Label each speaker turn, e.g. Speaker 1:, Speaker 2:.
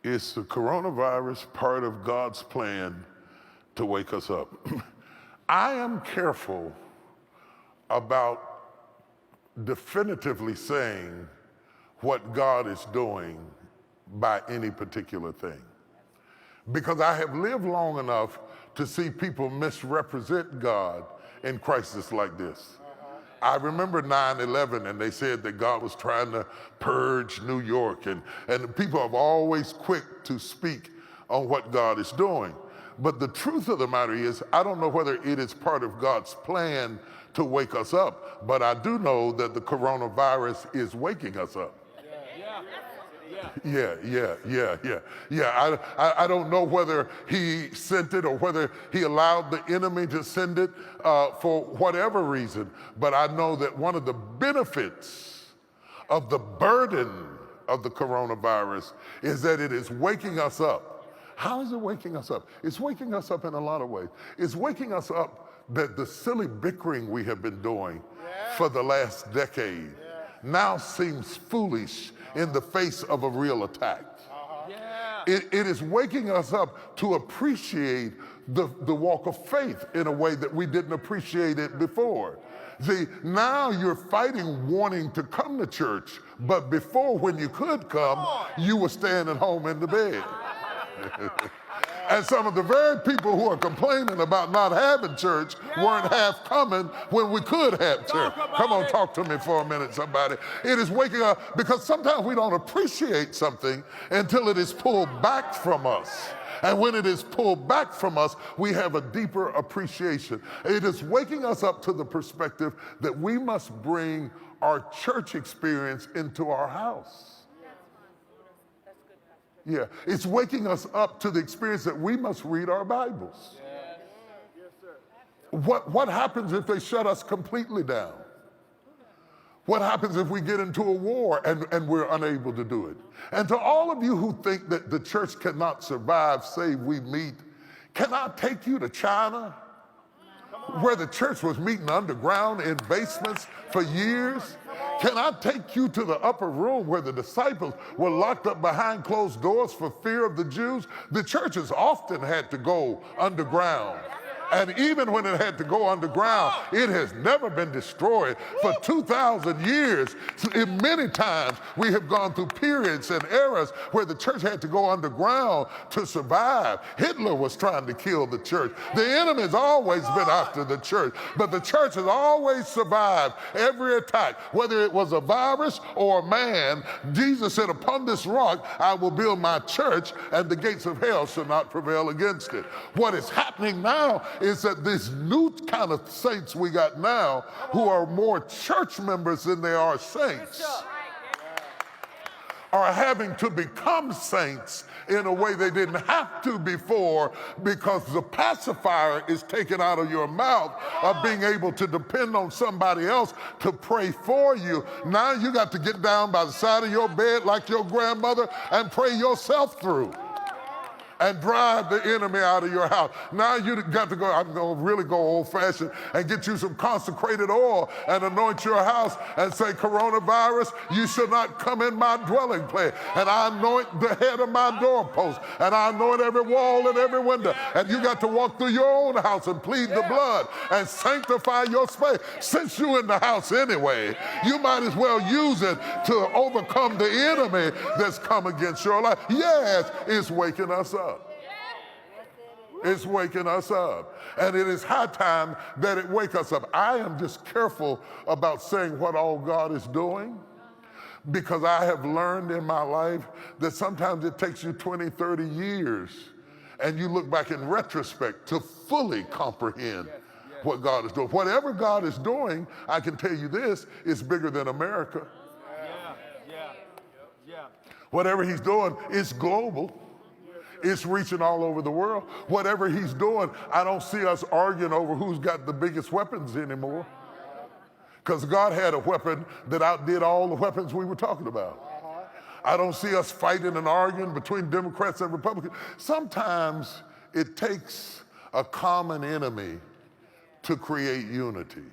Speaker 1: Is the coronavirus part of God's plan to wake us up? I am careful about definitively saying what God is doing by any particular thing, because I have lived long enough to see people misrepresent God in crises like this. I remember 9/11, and they said that God was trying to purge New York, and people are always quick to speak on what God is doing. But the truth of the matter is, I don't know whether it is part of God's plan to wake us up, but I do know that the coronavirus is waking us up. I don't know whether he sent it or whether he allowed the enemy to send it for whatever reason. But I know that one of the benefits of the burden of the coronavirus is that it is waking us up. How is it waking us up? It's waking us up in a lot of ways. It's waking us up that the silly bickering we have been doing for the last decade now seems foolish in the face of a real attack. It is waking us up to appreciate the walk of faith in a way that we didn't appreciate it before. See, now you're fighting wanting to come to church, but before, when you could come, you were staying at home in the bed. And some of the very people who are complaining about not having church weren't half coming when we could have church. Come on, talk to me for a minute, somebody. It is waking up, because sometimes we don't appreciate something until it is pulled back from us. And when it is pulled back from us, we have a deeper appreciation. It is waking us up to the perspective that we must bring our church experience into our house. Yeah, it's waking us up to the experience that we must read our Bibles. What happens if they shut us completely down? What happens if we get into a war and we're unable to do it? And to all of you who think that the church cannot survive save we meet, can I take you to China, where the church was meeting underground in basements for years? Can I take you to the upper room where the disciples were locked up behind closed doors for fear of the Jews? The churches often had to go underground. And even when it had to go underground, it has never been destroyed for 2,000 years. Many times we have gone through periods and eras where the church had to go underground to survive. Hitler was trying to kill the church. The enemy has always been after the church, but the church has always survived every attack, whether it was a virus or a man. Jesus said, upon this rock I will build my church, and the gates of hell shall not prevail against it. What is happening now is that these new kind of saints we got now, who are more church members than they are saints, are having to become saints in a way they didn't have to before, because the pacifier is taken out of your mouth of being able to depend on somebody else to pray for you. Now you got to get down by the side of your bed like your grandmother and pray yourself through and drive the enemy out of your house. Now you got to go, I'm going to really go old-fashioned and get you some consecrated oil and anoint your house and say, coronavirus, you shall not come in my dwelling place. And I anoint the head of my doorpost, and I anoint every wall and every window. And you got to walk through your own house and plead the blood and sanctify your space. Since you're in the house anyway, you might as well use it to overcome the enemy that's come against your life. Yes, it's waking us up. It's waking us up. And it is high time that it wake us up. I am just careful about saying what all God is doing, because I have learned in my life that sometimes it takes you 20, 30 years, and you look back in retrospect to fully comprehend what God is doing. Whatever God is doing, I can tell you this, is bigger than America. Whatever he's doing, it's global. It's reaching all over the world. Whatever he's doing, I don't see us arguing over who's got the biggest weapons anymore, because God had a weapon that outdid all the weapons we were talking about. I don't see us fighting and arguing between Democrats and Republicans. Sometimes it takes a common enemy to create unity.